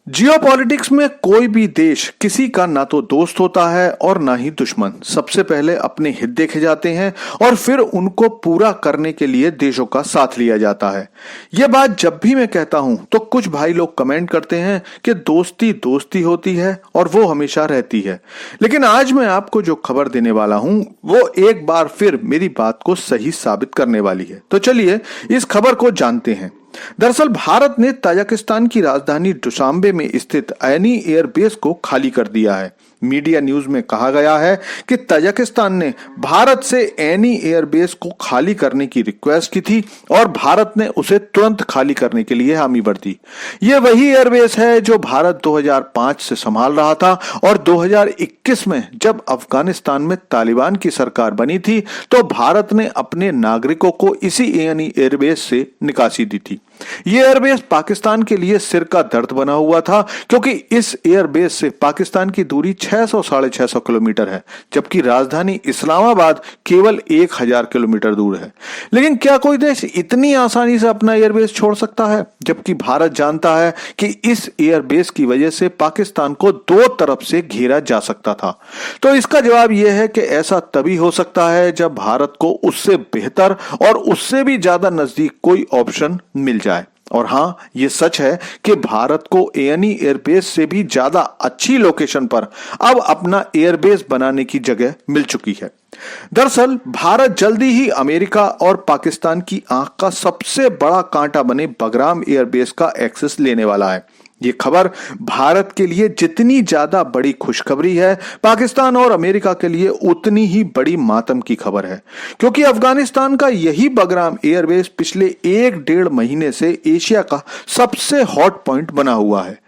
Geopolitics में कोई भी देश किसी का ना तो दोस्त होता है और ना ही दुश्मन। सबसे पहले अपने हित देखे जाते हैं और फिर उनको पूरा करने के लिए देशों का साथ लिया जाता है। यह बात जब भी मैं कहता हूं तो कुछ भाई लोग कमेंट करते हैं कि दोस्ती दोस्ती होती है और वो हमेशा रहती है। लेकिन आज मैं आपको जो खबर देने वाला हूं वो एक बार फिर मेरी बात को सही साबित करने वाली है। तो चलिए इस खबर को जानते हैं। दरअसल भारत ने ताजिकिस्तान की राजधानी दुशांबे में स्थित एनी एयरबेस को खाली कर दिया है। मीडिया न्यूज में कहा गया है कि ताजिकिस्तान ने भारत से एनी एयरबेस को खाली करने की रिक्वेस्ट की थी और भारत ने उसे तुरंत खाली करने के लिए हामी भर दी। यह वही एयरबेस है जो भारत 2005 से संभाल रहा था और 2021 में जब अफगानिस्तान में तालिबान की सरकार बनी थी तो भारत ने अपने नागरिकों को इसी एनी एयरबेस से निकासी दी थी। यह एयरबेस पाकिस्तान के लिए सिर का दर्द बना हुआ था क्योंकि इस एयरबेस से पाकिस्तान की दूरी 600-650 किलोमीटर है, जबकि राजधानी इस्लामाबाद केवल 1000 किलोमीटर दूर है। लेकिन क्या कोई देश इतनी आसानी से अपना एयरबेस छोड़ सकता है, जबकि भारत जानता है कि इस एयरबेस की वजह से पाकिस्तान को दो तरफ से घेरा जा सकता था। तो इसका जवाब यह है कि ऐसा तभी हो सकता है जब भारत को उससे बेहतर और उससे भी ज्यादा नजदीक कोई ऑप्शन मिल जाए। और हां, यह सच है कि भारत को एनी एयरबेस से भी ज्यादा अच्छी लोकेशन पर अब अपना एयरबेस बनाने की जगह मिल चुकी है। दरअसल भारत जल्दी ही अमेरिका और पाकिस्तान की आंख का सबसे बड़ा कांटा बने बगराम एयरबेस का एक्सेस लेने वाला है। ये खबर भारत के लिए जितनी ज्यादा बड़ी खुशखबरी है, पाकिस्तान और अमेरिका के लिए उतनी ही बड़ी मातम की खबर है, क्योंकि अफगानिस्तान का यही बगराम एयरबेस पिछले 1-1.5 महीने से एशिया का सबसे हॉट पॉइंट बना हुआ है।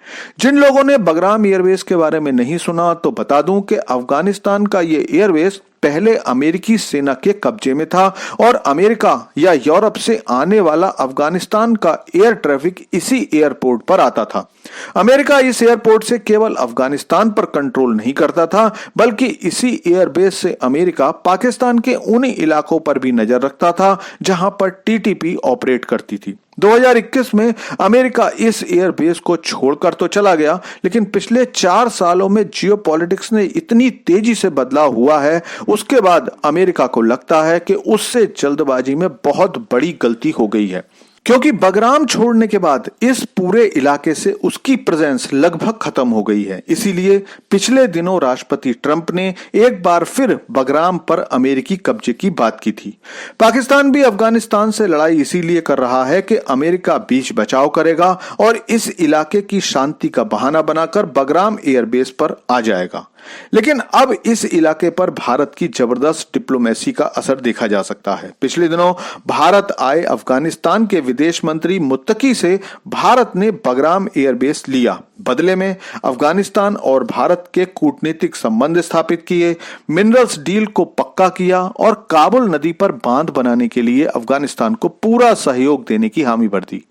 जिन लोगों ने बगराम एयरबेस के बारे में नहीं सुना तो बता दूं कि अफगानिस्तान का ये एयरबेस पहले अमेरिकी सेना के कब्जे में था और अमेरिका या यूरोप से आने वाला अफगानिस्तान का एयर ट्रैफिक इसी एयरपोर्ट पर आता था। अमेरिका इस एयरपोर्ट से केवल अफगानिस्तान पर कंट्रोल नहीं करता था, बल्कि इसी एयरबेस से अमेरिका पाकिस्तान के उन इलाकों पर भी नजर रखता था जहां पर टीटीपी ऑपरेट करती थी। 2021 में अमेरिका इस एयरबेस को छोड़कर तो चला गया, लेकिन पिछले 4 सालों में जियोपॉलिटिक्स ने इतनी तेजी से बदलाव हुआ है, उसके बाद अमेरिका को लगता है कि उससे जल्दबाजी में बहुत बड़ी गलती हो गई है, क्योंकि बगराम छोड़ने के बाद इस पूरे इलाके से उसकी प्रेजेंस लगभग खत्म हो गई है। इसीलिए पिछले दिनों राष्ट्रपति ट्रंप ने एक बार फिर बगराम पर अमेरिकी कब्जे की बात की थी। पाकिस्तान भी अफगानिस्तान से लड़ाई इसीलिए कर रहा है कि अमेरिका बीच बचाव करेगा और इस इलाके की शांति का बहाना बनाकर बगराम एयरबेस पर आ जाएगा। लेकिन अब इस इलाके पर भारत की जबरदस्त डिप्लोमेसी का असर देखा जा सकता है। पिछले दिनों भारत आए अफगानिस्तान के विदेश मंत्री मुत्तकी से भारत ने बगराम एयरबेस लिया। बदले में अफगानिस्तान और भारत के कूटनीतिक संबंध स्थापित किए, मिनरल्स डील को पक्का किया और काबुल नदी पर बांध बनाने के लिए अफगानिस्तान को पूरा सहयोग देने की हामी भर दी।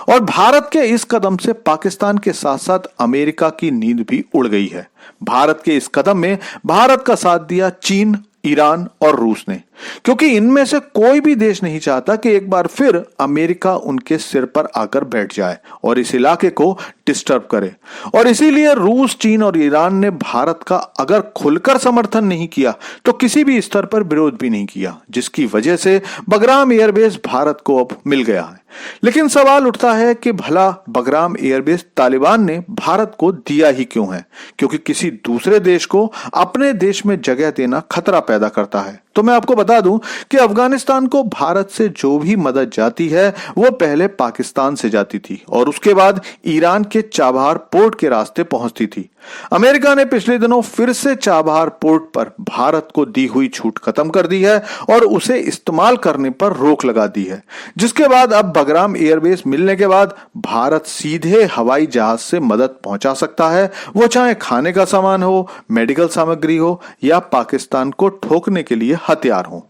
और भारत के इस कदम से पाकिस्तान के साथ साथ अमेरिका की नींद भी उड़ गई है। भारत के इस कदम में भारत का साथ दिया चीन, ईरान और रूस ने, क्योंकि इनमें से कोई भी देश नहीं चाहता कि एक बार फिर अमेरिका उनके सिर पर आकर बैठ जाए और इस इलाके को डिस्टर्ब करे। और इसीलिए रूस, चीन और ईरान ने भारत का अगर खुलकर समर्थन नहीं किया तो किसी भी स्तर पर विरोध भी नहीं किया, जिसकी वजह से बगराम एयरबेस भारत को अब मिल गया है। लेकिन सवाल उठता है कि भला बगराम एयरबेस तालिबान ने भारत को दिया ही क्यों है? क्योंकि किसी दूसरे देश को अपने देश में जगह देना खतरा पैदा करता है। तो मैं आपको बता दूं कि अफगानिस्तान को भारत से जो भी मदद जाती है वो पहले पाकिस्तान से जाती थी और उसके बाद ईरान के चाबहार पोर्ट के रास्ते पहुंचती थी। अमेरिका ने पिछले दिनों फिर से चाबहार पोर्ट पर भारत को दी हुई छूट खत्म कर दी है और उसे इस्तेमाल करने पर रोक लगा दी है, जिसके बाद अब बगराम एयरबेस मिलने के बाद भारत सीधे हवाई जहाज से मदद पहुंचा सकता है, वो चाहे खाने का सामान हो, मेडिकल सामग्री हो या पाकिस्तान को ठोकने के लिए हथियार हो।